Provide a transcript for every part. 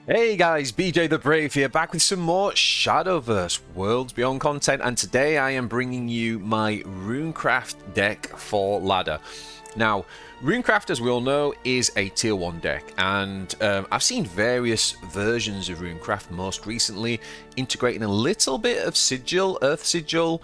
Hey guys, BJ the Brave here, back with some more Shadowverse Worlds Beyond content, and today I am bringing you my Runecraft deck for ladder. Now, Runecraft, as we all know, is a tier 1 deck, and I've seen various versions of Runecraft, most recently integrating a little bit of Sigil, Earth Sigil,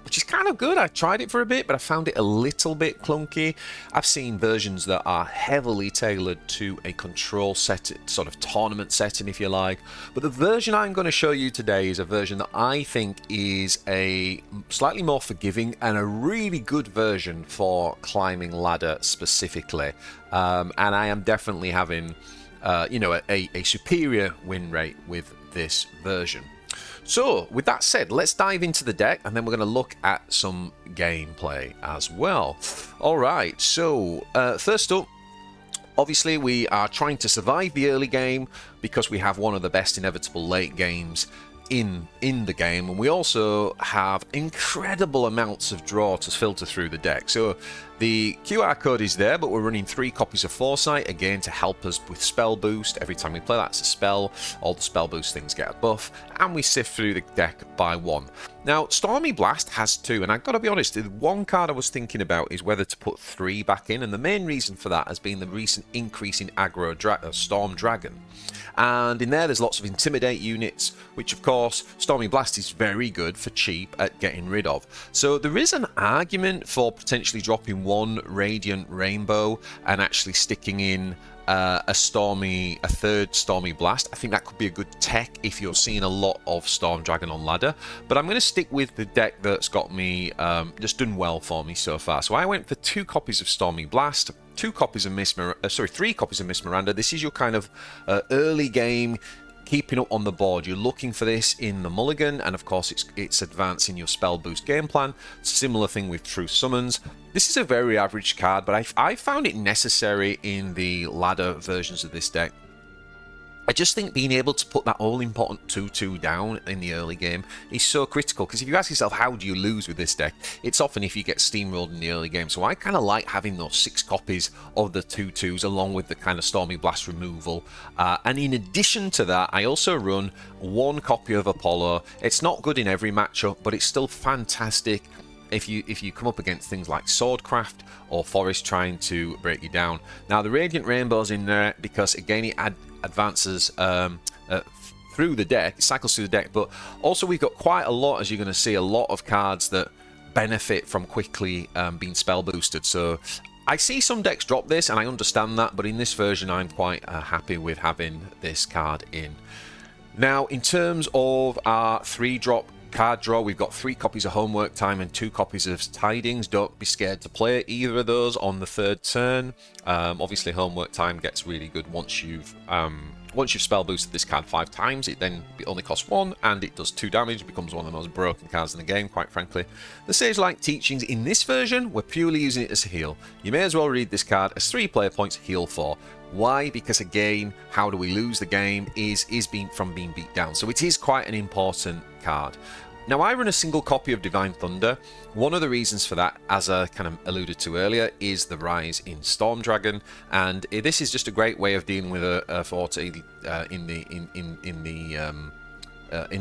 which is kind of good. I tried it for a bit, but I found it a little bit clunky. I've seen versions that are heavily tailored to a control set, sort of tournament setting, if you like. But the version I'm going to show you today is a version that I think is a slightly more forgiving and a really good version for climbing ladder specifically. And I am definitely having, a superior win rate with this version. So, with that said, let's dive into the deck, and then we're going to look at some gameplay as well. Alright, so, first up, obviously we are trying to survive the early game, because we have one of the best inevitable late games in the game, and we also have incredible amounts of draw to filter through the deck. So the QR code is there, but we're running 3 copies of Foresight, again to help us with spell boost. Every time we play that's a spell, all the spell boost things get a buff, and we sift through the deck by 1. Now, Stormy Blast has 2, and I've got to be honest, the one card I was thinking about is whether to put 3 back in, and the main reason for that has been the recent increase in aggro Storm Dragon. And in there's lots of Intimidate units, which of course, Stormy Blast is very good for cheap at getting rid of. So there is an argument for potentially dropping 1 Radiant Rainbow and actually sticking in a third Stormy Blast. I think that could be a good tech if you're seeing a lot of Storm Dragon on ladder. But I'm going to stick with the deck that's got me just done well for me so far. So I went for 2 copies of Stormy Blast, 3 copies of Miss Miranda. This is your kind of early game, keeping up on the board. You're looking for this in the mulligan, and of course it's advancing your spell boost game plan. Similar thing with True Summons. This is a very average card, but I found it necessary in the ladder versions of this deck. I just think being able to put that all-important 2-2 down in the early game is so critical, because if you ask yourself, how do you lose with this deck? It's often if you get steamrolled in the early game. So I kind of like having those 6 copies of the 2-2s along with the kind of Stormy Blast removal. And in addition to that, I also run 1 copy of Apollo. It's not good in every matchup, but it's still fantastic if you come up against things like Swordcraft or Forest trying to break you down. Now, the Radiant Rainbow's in there because, again, it advances through the deck, it cycles through the deck, but also we've got quite a lot, as you're going to see, a lot of cards that benefit from quickly being spell boosted. So I see some decks drop this, and I understand that, but in this version I'm quite happy with having this card in. Now, in terms of our 3-drop card draw, we've got 3 copies of Homework Time and 2 copies of Tidings. Don't be scared to play either of those on the 3rd turn. Obviously, Homework Time gets really good once you've spell boosted this card 5 times. It only costs 1, and it does 2 damage. It becomes one of the most broken cards in the game, quite frankly. The Sage-like Teachings in this version, we're purely using it as a heal. You may as well read this card as 3 player points, heal 4. Why? Because again, how do we lose the game is being beat down. So it is quite an important card. Now, I run a single copy of Divine Thunder. One of the reasons for that, as I kind of alluded to earlier, is the rise in Storm Dragon, and this is just a great way of dealing with a forte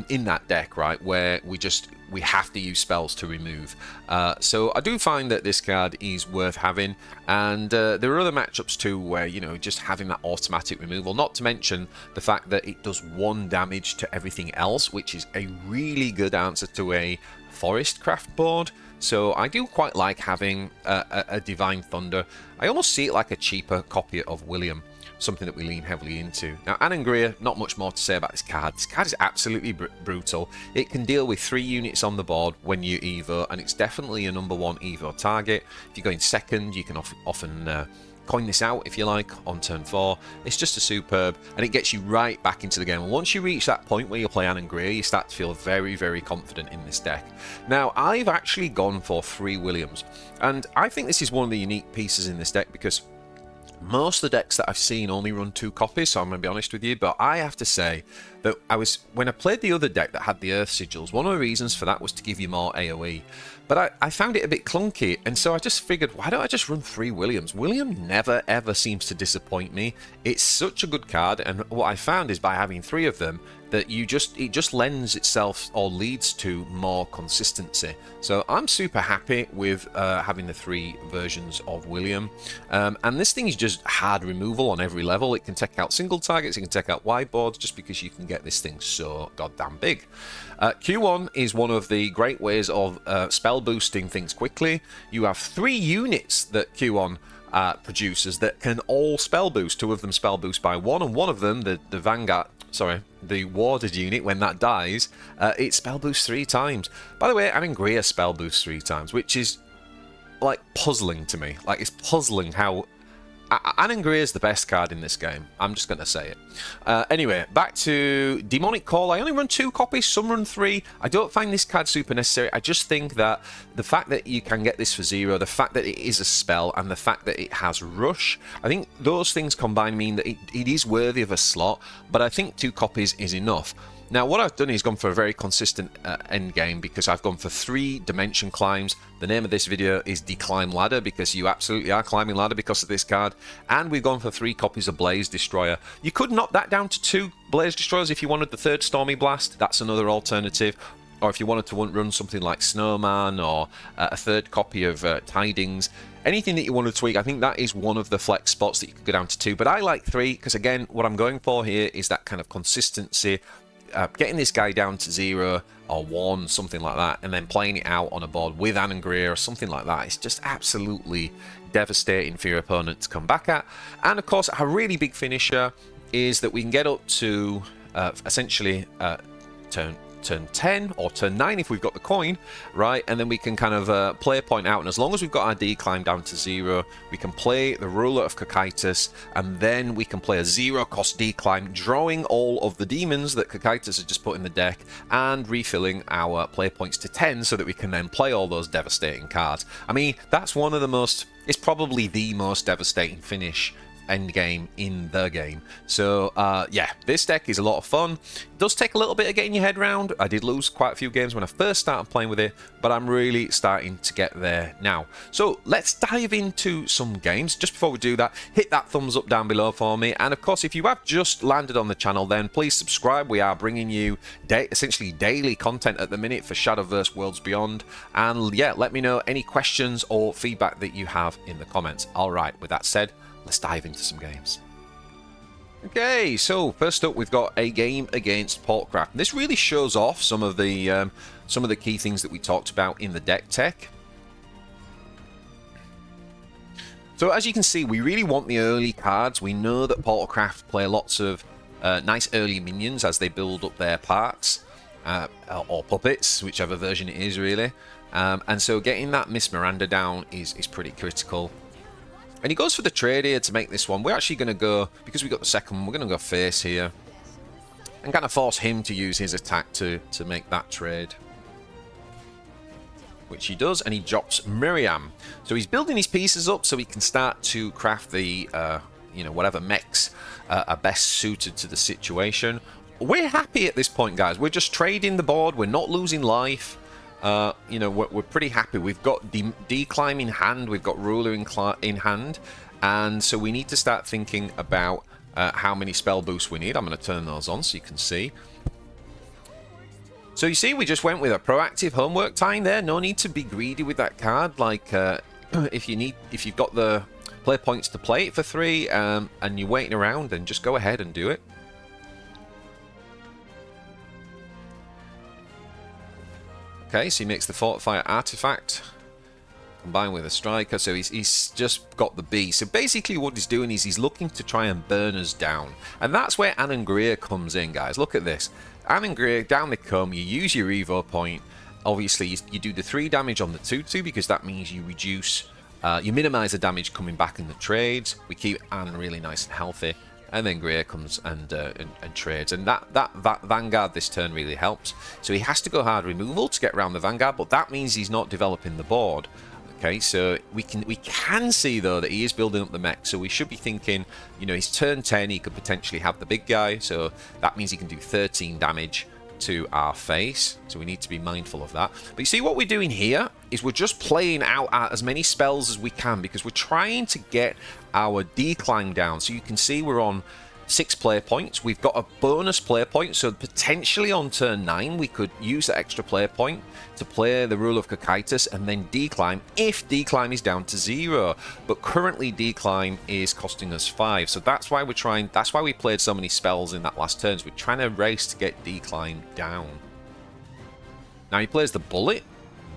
in that deck, right, where we have to use spells to remove. So I do find that this card is worth having, and there are other matchups too where, just having that automatic removal, not to mention the fact that it does 1 damage to everything else, which is a really good answer to a Forestcraft board. So I do quite like having a Divine Thunder. I almost see it like a cheaper copy of William, something that we lean heavily into. Now, Anangria, not much more to say about this card. This card is absolutely brutal. It can deal with 3 units on the board when you Evo, and it's definitely a number 1 Evo target. If you go in second, you can often coin this out, if you like, on turn 4. It's just a superb, and it gets you right back into the game. And once you reach that point where you play Anangria, you start to feel very, very confident in this deck. Now, I've actually gone for 3 Williams, and I think this is one of the unique pieces in this deck, because most of the decks that I've seen only run 2 copies, so I'm going to be honest with you, but I have to say that when I played the other deck that had the Earth Sigils, one of the reasons for that was to give you more AoE. But I found it a bit clunky, and so I just figured, why don't I just run 3 Williams? William never ever seems to disappoint me. It's such a good card, and what I found is by having 3 of them, that it just lends itself or leads to more consistency. So I'm super happy with having the 3 versions of William. And this thing is just hard removal on every level. It can take out single targets, it can take out wide boards, just because you can get this thing so goddamn big. Q1 is one of the great ways of spell boosting things quickly. You have 3 units that Q1 produces that can all spell boost. 2 of them spell boost by 1, and one of them, the Vanguard, sorry, the warded unit, when that dies, it spell boosts 3 times. By the way, Anangria spell boosts 3 times, which is like puzzling to me. Like, it's puzzling how Anangria is the best card in this game. I'm just going to say it. Anyway, back to Demonic Call. I only run 2 copies, some run 3. I don't find this card super necessary. I just think that the fact that you can get this for 0, the fact that it is a spell, and the fact that it has Rush, I think those things combined mean that it is worthy of a slot, but I think 2 copies is enough. Now, what I've done is gone for a very consistent end game, because I've gone for 3 dimension climbs. The name of this video is Declimb Ladder, because you absolutely are climbing ladder because of this card. And we've gone for 3 copies of Blaze Destroyer. You could knock that down to 2 Blaze Destroyers if you wanted the 3rd Stormy Blast. That's another alternative. Or if you wanted to run something like Snowman, or a 3rd copy of Tidings. Anything that you want to tweak, I think that is one of the flex spots that you could go down to 2. But I like 3, because again, what I'm going for here is that kind of consistency. Getting this guy down to 0 or 1, something like that, and then playing it out on a board with Anangria or something like that, it's just absolutely devastating for your opponent to come back at. And of course, a really big finisher is that we can get up to essentially turn 10 or turn 9 if we've got the coin, right? And then we can kind of play a point out, and as long as we've got our decline down to 0, we can play the Ruler of Cocytus, and then we can play a 0-cost decline, drawing all of the demons that Cocytus has just put in the deck and refilling our play points to 10 so that we can then play all those devastating cards. I mean, that's one of the most, it's probably the most devastating finish end game in the game. So yeah, this deck is a lot of fun. It does take a little bit of getting your head around. I did lose quite a few games when I first started playing with it, but I'm really starting to get there now. So let's dive into some games. Just before we do that, hit that thumbs up down below for me, and of course, if you have just landed on the channel, then please subscribe. We are bringing you essentially daily content at the minute for Shadowverse Worlds Beyond, and yeah, let me know any questions or feedback that you have in the comments. All right, with that said, let's dive into some games. Okay, so first up we've got a game against Portalcraft. This really shows off some of the key things that we talked about in the deck tech. So as you can see, we really want the early cards. We know that Portalcraft play lots of nice early minions as they build up their parts, or puppets, whichever version it is really. And so getting that Miss Miranda down is pretty critical. And he goes for the trade here to make this one. We're actually going to go, because we got the second one, we're going to go face here. And kind of force him to use his attack to make that trade. Which he does, and he drops Miriam. So he's building his pieces up so he can start to craft the, you know, whatever mechs are best suited to the situation. We're happy at this point, guys. We're just trading the board. We're not losing life. You know, we're pretty happy. We've got Declimb in hand, we've got Ruler in hand, and so we need to start thinking about how many spell boosts we need. I'm going to turn those on so you can see. So you see, we just went with a proactive homework time there. No need to be greedy with that card. Like, if you've got the play points to play it for 3, and you're waiting around, then just go ahead and do it. Okay, so he makes the Fortifier Artifact combined with a Striker, so he's just got the B. So basically what he's doing is he's looking to try and burn us down. And that's where Anangria comes in, guys. Look at this. Anangria, down they come, you use your Evo point. Obviously, you do the 3 damage on the 2-2 because that means you reduce, you minimize the damage coming back in the trades. We keep Anne really nice and healthy. And then Greer comes and trades. And that Vanguard this turn really helps. So he has to go hard removal to get around the Vanguard, but that means he's not developing the board. Okay, so we can see though that he is building up the mech, so we should be thinking, you know, he's turn 10, he could potentially have the big guy, so that means he can do 13 damage to our face, so we need to be mindful of that. But you see, what we're doing here is we're just playing out as many spells as we can, because we're trying to get our decline down. So you can see we're on 6 player points. We've got a bonus player point, so potentially on turn 9 we could use that extra player point to play the Rule of Cocytus and then decline if decline is down to 0. But currently decline is costing us 5, so that's why we played so many spells in that last turn. So we're trying to race to get decline down. Now he plays the bullet.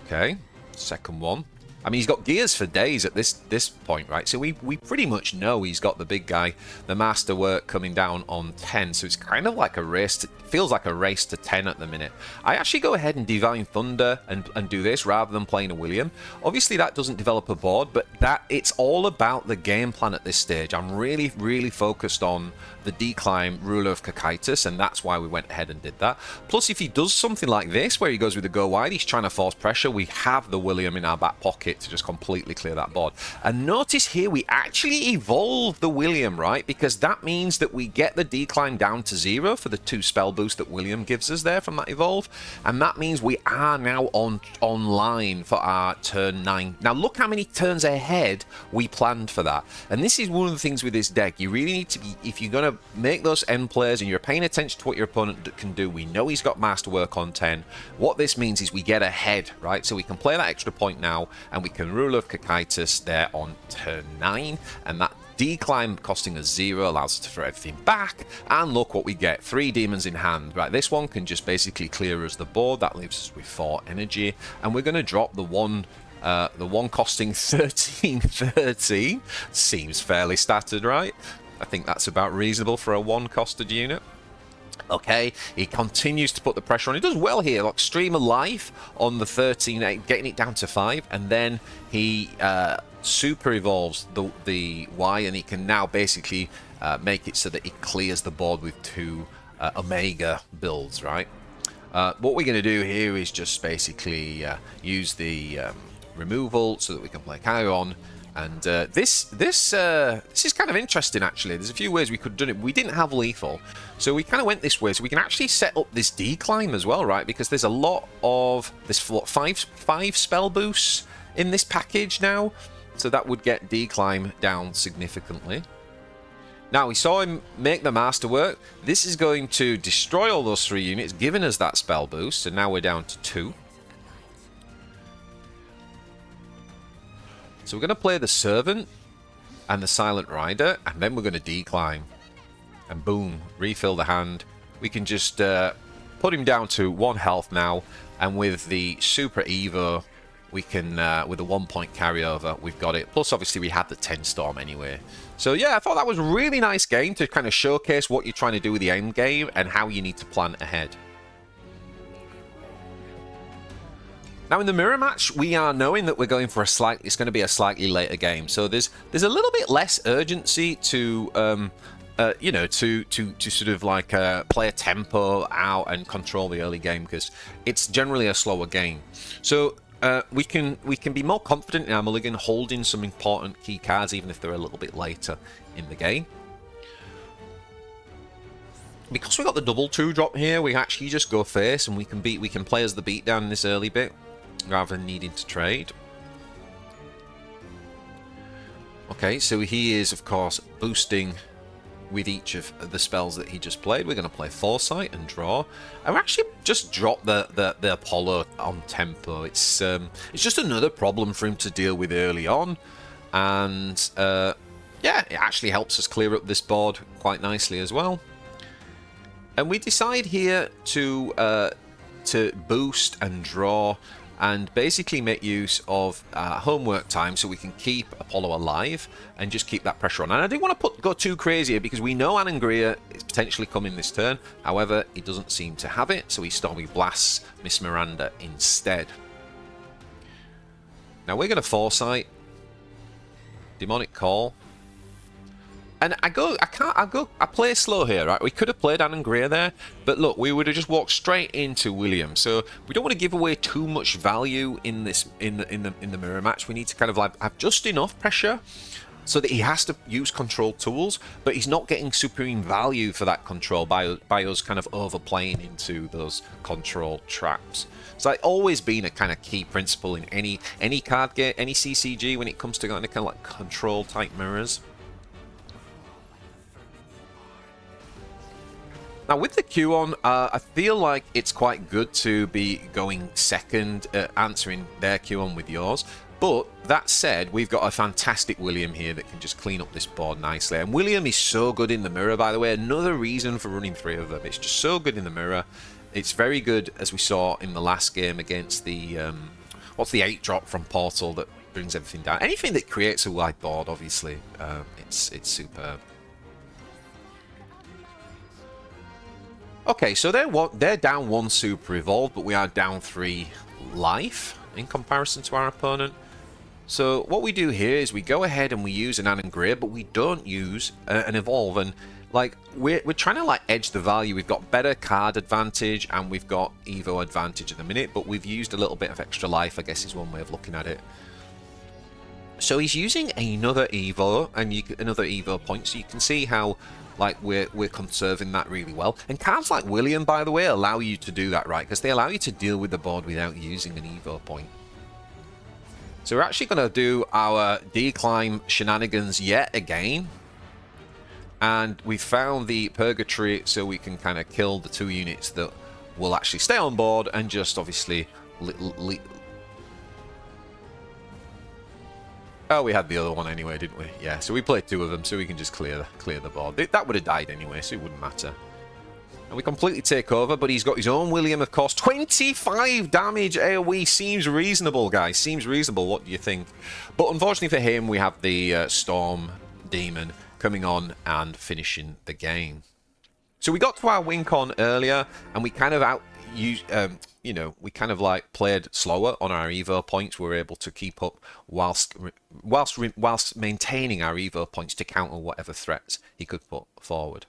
Okay, second one. I mean, he's got gears for days at this point, right? So we pretty much know he's got the big guy, the masterwork, coming down on 10. So it's kind of like a race. Feels like a race to 10 at the minute. I actually go ahead and Divine Thunder and do this rather than playing a William. Obviously, that doesn't develop a board, but it's all about the game plan at this stage. I'm really, really focused on the decline Ruler of Cocytus, and that's why we went ahead and did that. Plus, if he does something like this, where he goes with the go wide, he's trying to force pressure, we have the William in our back pocket to just completely clear that board. And notice here, we actually evolve the William, right? Because that means that we get the decline down to 0 for the 2 spell boost that William gives us there from that evolve, and that means we are now online for our turn 9. Now look how many turns ahead we planned for that, and this is one of the things with this deck. You really need to be, if you're going to make those end plays and you're paying attention to what your opponent can do. We know he's got masterwork on 10. What this means is we get ahead, right? So we can play that extra point now, and we can Rule of Cocytus there on turn 9, and that decline costing us 0 allows us to throw everything back, and look what we get. 3 demons in hand. Right, this one can just basically clear us the board. That leaves us with 4 energy, and we're going to drop the one costing 13. Seems fairly statted, right? I think that's about reasonable for a 1-costed unit. Okay, he continues to put the pressure on. He does well here, like Stream of Life on the 13, getting it down to 5, and then he super evolves the Y, and he can now basically make it so that it clears the board with 2 Omega builds, right? What we're going to do here is just basically use the removal so that we can play Chiron. And this is kind of interesting, actually. There's a few ways we could have done it. We didn't have lethal, so we kind of went this way. So we can actually set up this decline as well, right? Because there's a lot of this 5 spell boosts in this package now, so that would get decline down significantly. Now, we saw him make the masterwork. This is going to destroy all those 3 units, giving us that spell boost, and now we're down to 2. So we're going to play the Servant and the Silent Rider, and then we're going to decline. And boom, refill the hand. We can just put him down to 1 health now, and with the Super Evo, we can, with a 1-point carryover, we've got it. Plus, obviously, we had the 10 Storm anyway. So yeah, I thought that was a really nice game to kind of showcase what you're trying to do with the end game and how you need to plan ahead. Now in the mirror match, we are knowing that we're going for it's going to be a slightly later game. So there's a little bit less urgency to you know, to sort of like play a tempo out and control the early game, because it's generally a slower game. So we can be more confident in our mulligan, holding some important key cards even if they're a little bit later in the game. Because we got the double 2-drop here, we actually just go face, and we can play as the beatdown in this early bit, rather than needing to trade. Okay, so he is, of course, boosting with each of the spells that he just played. We're going to play Foresight and draw. I've actually just dropped the Apollo on tempo. It's just another problem for him to deal with early on, and yeah, it actually helps us clear up this board quite nicely as well. And we decide here to boost and draw, and basically make use of homework time so we can keep Apollo alive and just keep that pressure on. And I didn't want to go too crazy here, because we know Anangria is potentially coming this turn. However, he doesn't seem to have it, so he Stormy blasts Miss Miranda instead. Now we're going to Foresight, Demonic Call, And I play slow here, right? We could have played Anangria there, but look, we would have just walked straight into William. So we don't want to give away too much value in this in the mirror match. We need to kind of like have just enough pressure so that he has to use control tools, but he's not getting supreme value for that control by us kind of overplaying into those control traps. So it's always been a kind of key principle in any card game, any CCG when it comes to any kind of like control type mirrors. Now, with the Q on, I feel like it's quite good to be going second, answering their Q on with yours. But that said, we've got a fantastic William here that can just clean up this board nicely. And William is so good in the mirror, by the way. Another reason for running 3 of them. It's just so good in the mirror. It's very good, as we saw in the last game against the... what's the 8-drop from Portal that brings everything down? Anything that creates a wide board, obviously, it's superb. Okay, so they're down 1 super evolved, but we are down 3 life in comparison to our opponent. So what we do here is we go ahead and we use an Anangria, but we don't use an evolve. And like we're trying to like edge the value. We've got better card advantage and we've got Evo advantage at the minute, but we've used a little bit of extra life, I guess is one way of looking at it. So he's using another Evo and another Evo point, so you can see how like we're conserving that really well. And cards like William, by the way, allow you to do that, right? Because they allow you to deal with the board without using an Evo point. So we're actually going to do our declimb shenanigans yet again. And we found the Purgatory so we can kind of kill the 2 units that will actually stay on board and just obviously... Oh, we had the other one anyway, didn't we? Yeah, so we played 2 of them so we can just clear the board. That would have died anyway, so it wouldn't matter. And we completely take over, but he's got his own William, of course. 25 damage AoE seems reasonable, guys. Seems reasonable. What do you think? But unfortunately for him, we have the Storm Demon coming on and finishing the game. So we got to our win con earlier, and we kind of you know, we kind of like played slower on our Evo points. We were able to keep up whilst maintaining our Evo points to counter whatever threats he could put forward.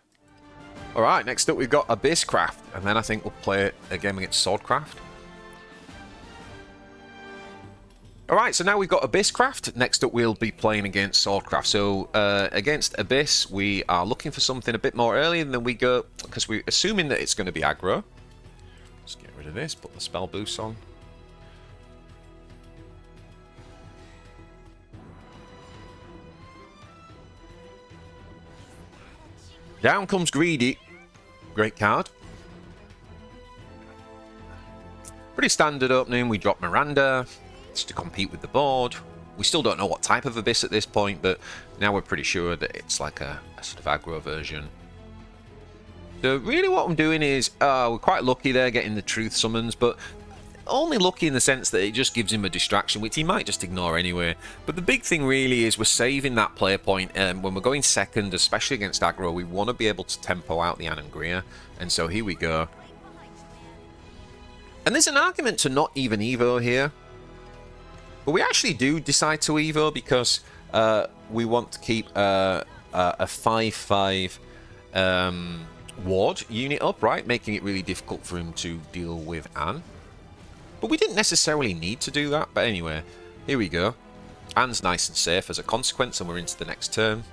All right, next up we've got Abysscraft, and then I think we'll play a game against Swordcraft. All right, so now we've got Abysscraft. Next up we'll be playing against Swordcraft. So against Abyss, we are looking for something a bit more early, and then we go, because we're assuming that it's going to be aggro. Let's get rid of this, put the spell boost on. Down comes Greedy. Great card. Pretty standard opening. We drop Miranda just to compete with the board. We still don't know what type of Abyss at this point, but now we're pretty sure that it's like a sort of aggro version. So really what I'm doing is, we're quite lucky there getting the truth summons, but only lucky in the sense that it just gives him a distraction, which he might just ignore anyway. But the big thing really is we're saving that play point, and when we're going second, especially against aggro, we want to be able to tempo out the Anangria, and so here we go. And there's an argument to not even Evo here, but we actually do decide to Evo because we want to keep a 5/5 ward unit up, right? Making it really difficult for him to deal with Anne. But we didn't necessarily need to do that. But anyway, here we go. Anne's nice and safe as a consequence, and we're into the next turn.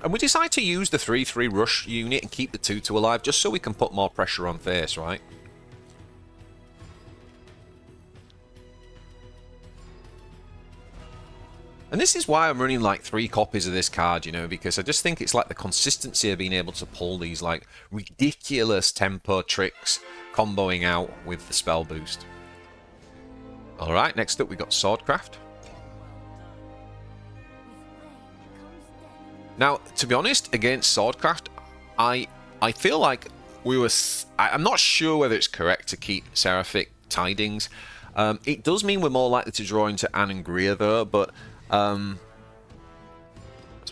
And we decide to use the 3/3 rush unit and keep the 2/2 alive, just so we can put more pressure on face, right? And this is why I'm running like 3 copies of this card, you know, because I just think it's like the consistency of being able to pull these like ridiculous tempo tricks, comboing out with the spell boost. Alright, next up we got Swordcraft. Now, to be honest, against Swordcraft, I feel like we were... I'm not sure whether it's correct to keep Seraphic Tidings. It does mean we're more likely to draw into Anangria though, but... let's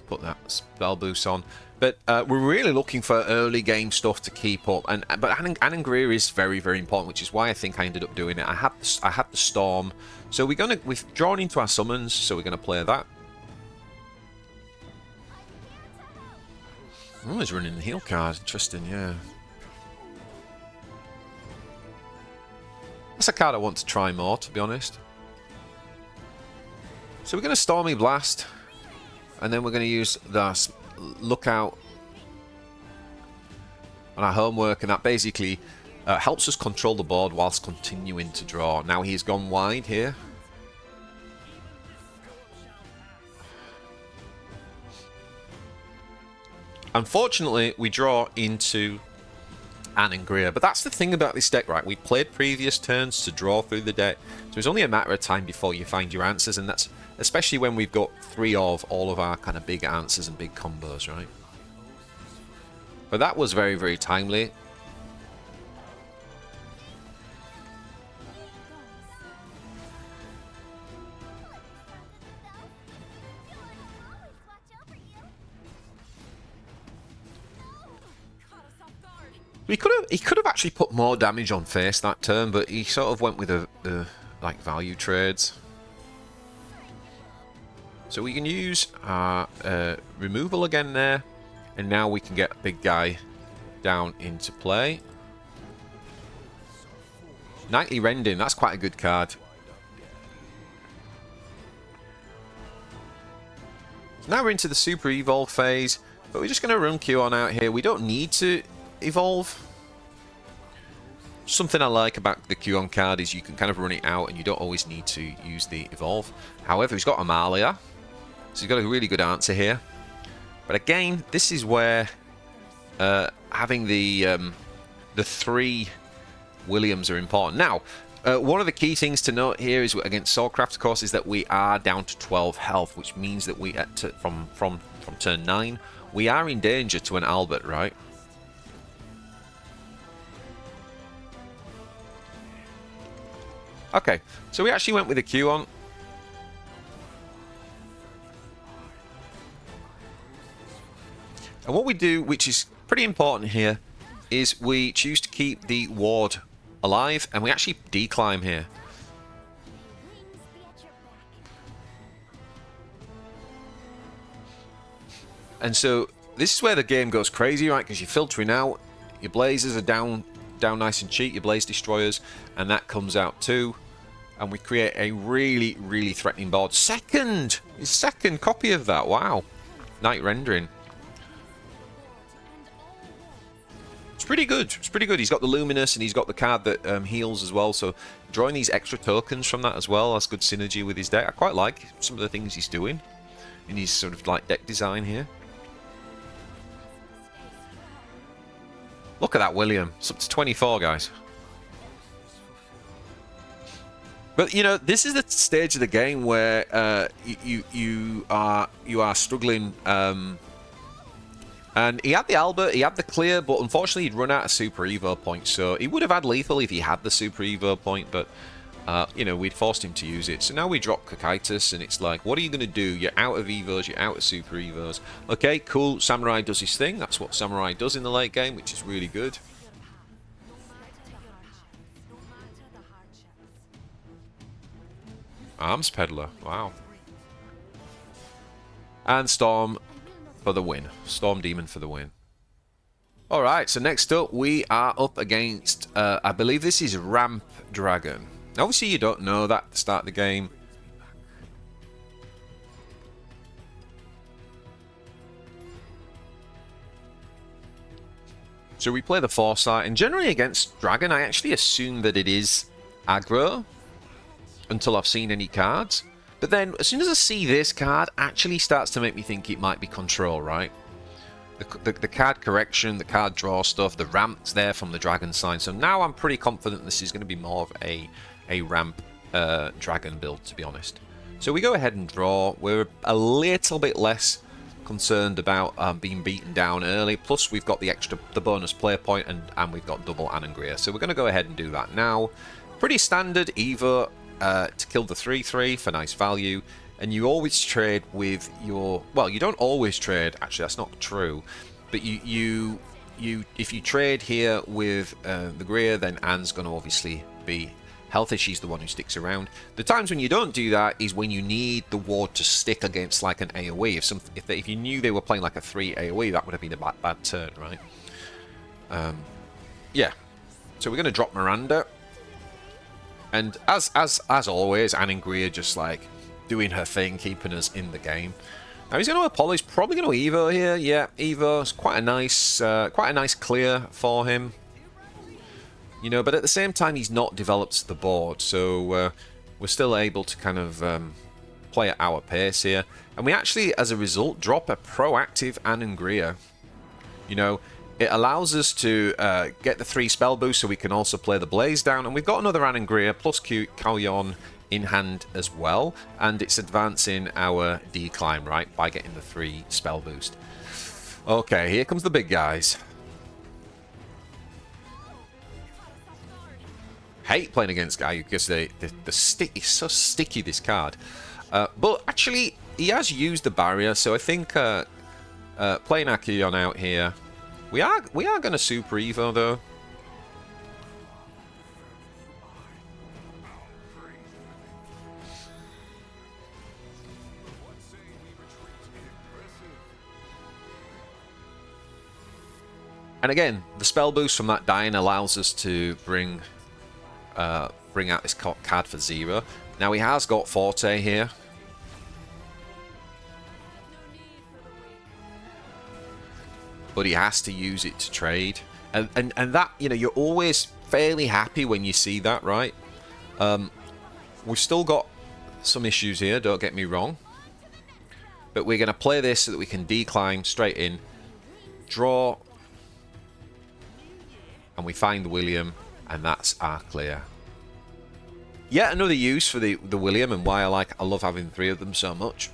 put that spell boost on. But we're really looking for early game stuff to keep up, but Anangria is very, very important, which is why I think I ended up doing it. I had the Storm, so we've drawn into our summons, so we're gonna play that. Oh, he's running the heal card. Interesting, yeah. That's a card I want to try more, to be honest. So we're gonna Stormy Blast, and then we're gonna use the Lookout on our homework, and that basically helps us control the board whilst continuing to draw. Now he's gone wide here. Unfortunately, we draw into Anangria, but that's the thing about this deck, right? We played previous turns to draw through the deck, so it's only a matter of time before you find your answers, and that's especially when we've got 3 of all of our kind of big answers and big combos, right? But that was very, very timely. He could have actually put more damage on face that turn, but he sort of went with the like value trades. So we can use our removal again there, and now we can get a big guy down into play. Nightly Rending, that's quite a good card. So now we're into the Super Evolve phase, but we're just going to run Q on out here. We don't need to evolve. Something I like about the Q-on card is you can kind of run it out and you don't always need to use the evolve. However, he's got Amalia, so he's got a really good answer here. But again, this is where having the 3 Williams are important. Now, one of the key things to note here is against Swordcraft, of course, is that we are down to 12 health, which means that we from turn 9 we are in danger to an Albert, right? Okay, so we actually went with a Q on. And what we do, which is pretty important here, is we choose to keep the ward alive, and we actually declimb here. And so this is where the game goes crazy, right? Because you're filtering out, your blazers are down nice and cheap, your blaze destroyers, and that comes out too. And we create a really, really threatening board. Second copy of that. Wow. Night Rendering. It's pretty good. It's pretty good. He's got the Luminous and he's got the card that heals as well. So drawing these extra tokens from that as well, that's good synergy with his deck. I quite like some of the things he's doing in his sort of like deck design here. Look at that William. It's up to 24, guys. But you know, this is the stage of the game where you are struggling. And he had the Albert, he had the clear, but unfortunately he'd run out of Super Evo points. So he would have had lethal if he had the Super Evo point, but you know, we'd forced him to use it. So now we drop Cocytus, and it's like, what are you going to do? You're out of Evos, you're out of Super Evos. Okay, cool. Samurai does his thing. That's what Samurai does in the late game, which is really good. Arms Peddler, wow. And Storm for the win. Storm Demon for the win. Alright, so next up we are up against, I believe this is Ramp Dragon. Obviously you don't know that at the start of the game. So we play the Foresight, and generally against Dragon I actually assume that it is aggro until I've seen any cards. But then as soon as I see this card, actually starts to make me think it might be control, right? The card correction, the card draw stuff, the ramp's there from the Dragon sign. So now I'm pretty confident this is going to be more of a ramp Dragon build, to be honest. So we go ahead and draw. We're a little bit less concerned about being beaten down early. Plus we've got the bonus player point, and we've got double Anangria. So we're going to go ahead and do that now. Pretty standard Evo to kill the 3/3 for nice value, and you always trade with your... Well, you don't always trade. Actually, that's not true. But if you trade here with the Greer, then Anne's going to obviously be healthy. She's the one who sticks around. The times when you don't do that is when you need the ward to stick against like an AoE. If you knew they were playing like a 3 AoE, that would have been a bad turn, right? Yeah. So we're going to drop Miranda. And as always, Anne and Greer just like doing her thing, keeping us in the game. Now he's going to Apollo. He's probably going to Evo here. Yeah, Evo is quite a nice clear for him. You know, but at the same time, he's not developed the board, so we're still able to kind of play at our pace here. And we actually, as a result, drop a proactive Anne and Greer. You know, it allows us to get the 3 spell boost, so we can also play the Blaze down. And we've got another Anne and Greer plus Kalyon in hand as well, and it's advancing our decline, right, by getting the 3 spell boost. Okay, here comes the big guys. Hate playing against Guy because the stick is so sticky, this card. But actually, he has used the barrier, so I think playing Akion out here, we are going to Super Evo though. And again, the spell boost from that dying allows us to bring out this card for 0. Now he has got Forte here. But he has to use it to trade. And that, you know, you're always fairly happy when you see that, right? We've still got some issues here, don't get me wrong. But we're going to play this so that we can decline straight in. Draw. And we find William. And that's our clear. Yet another use for the William, and why I love having 3 of them so much.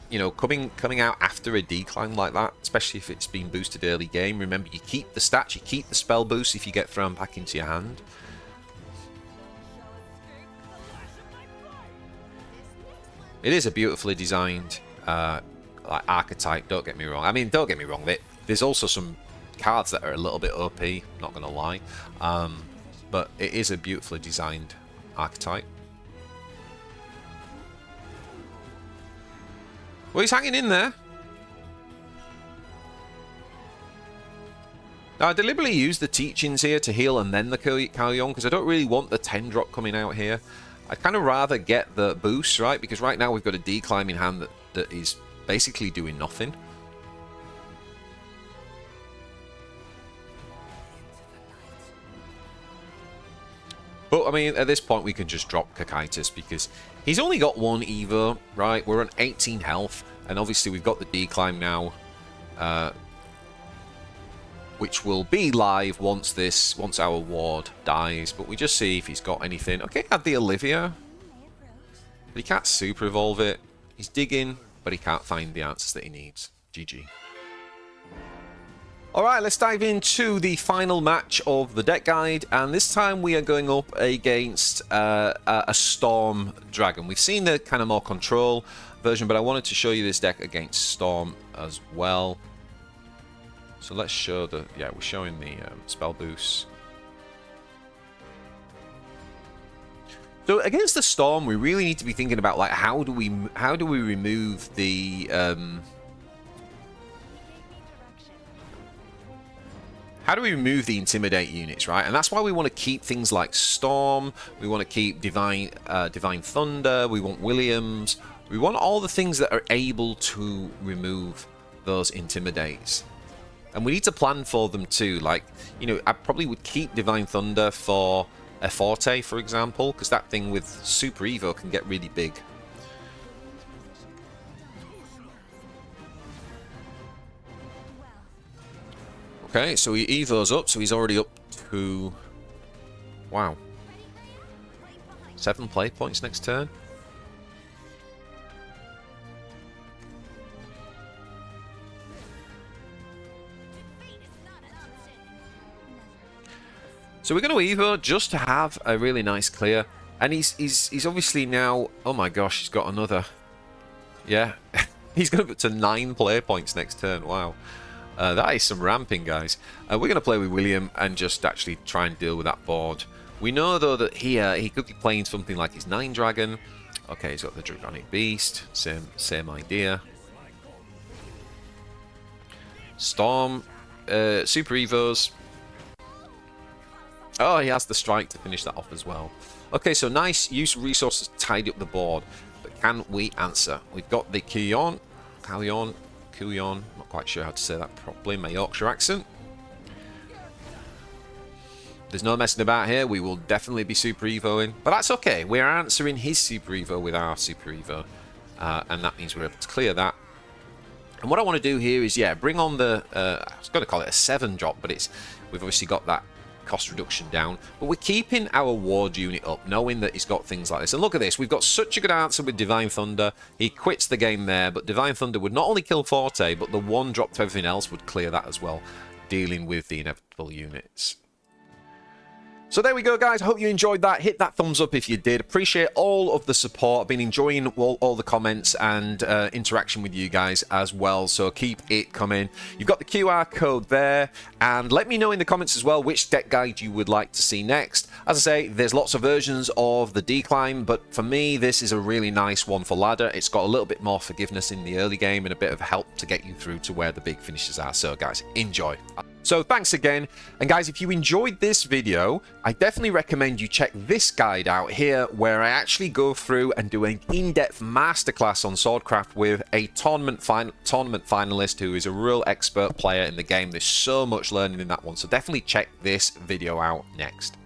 You know, coming out after a decline like that, especially if it's been boosted early game. Remember, you keep the stats, you keep the spell boost if you get thrown back into your hand. It is a beautifully designed like archetype. Don't get me wrong. I mean, don't get me wrong. There's also some cards that are a little bit OP. Not gonna lie. But it is a beautifully designed archetype. Well, he's hanging in there. Now, I deliberately used the teachings here to heal and then the Kalyon, because I don't really want the 10 drop coming out here. I'd kind of rather get the boost, right? Because right now we've got a decline in hand that is basically doing nothing. But, I mean, at this point, we can just drop Kakaitis because he's only got 1 Evo, right? We're on 18 health, and obviously we've got the decline now, which will be live once our ward dies. But we just see if he's got anything. Okay, had the Olivia, but he can't super evolve it. He's digging, but he can't find the answers that he needs. GG. Alright, let's dive into the final match of the deck guide, and this time we are going up against a Storm Dragon. We've seen the kind of more control version, but I wanted to show you this deck against Storm as well. So let's show the... yeah, we're showing the spell boost. So against the Storm, we really need to be thinking about, like, how do we remove the... how do we remove the Intimidate units, right? And that's why we want to keep things like Storm, we want to keep Divine Thunder, we want Williams, we want all the things that are able to remove those Intimidates. And we need to plan for them too, like, you know, I probably would keep Divine Thunder for a Forte, for example, because that thing with Super Evo can get really big. Okay, so he Evo's up, so he's already up to... wow. 7 play points next turn. So we're going to Evo just to have a really nice clear. And he's obviously now... Oh my gosh, he's got another... Yeah. He's going to go to 9 play points next turn. Wow. That is some ramping, guys. We're going to play with William and just actually try and deal with that board. We know, though, that here he could be playing something like his 9 dragon. Okay, he's got the Dragonic Beast. Same idea. Storm. Super Evos. Oh, he has the strike to finish that off as well. Okay, so nice use of resources to tidy up the board. But can we answer? We've got the Kuyon. Not quite sure how to say that properly. My Yorkshire accent. There's no messing about here. We will definitely be Super Evoing. But that's okay. We're answering his Super Evo with our Super Evo. And that means we're able to clear that. And what I want to do here is, yeah, bring on the... I was going to call it a 7 drop, but we've obviously got that cost reduction down. But we're keeping our ward unit up, knowing that he's got things like this. And look at this. We've got such a good answer with Divine Thunder. He quits the game there, but Divine Thunder would not only kill Forte, but the 1 drop to everything else would clear that as well, dealing with the inevitable units. So there we go, guys. I hope you enjoyed that. Hit that thumbs up if you did. Appreciate all of the support. I've been enjoying all the comments and interaction with you guys as well, so keep it coming. You've got the QR code there, and let me know in the comments as well which deck guide you would like to see next. As I say, there's lots of versions of the decline, but for me, this is a really nice one for ladder. It's got a little bit more forgiveness in the early game and a bit of help to get you through to where the big finishes are. So, guys, enjoy. So thanks again, and guys, if you enjoyed this video, I definitely recommend you check this guide out here, where I actually go through and do an in-depth masterclass on Swordcraft with a tournament finalist who is a real expert player in the game. There's so much learning in that one, so definitely check this video out next.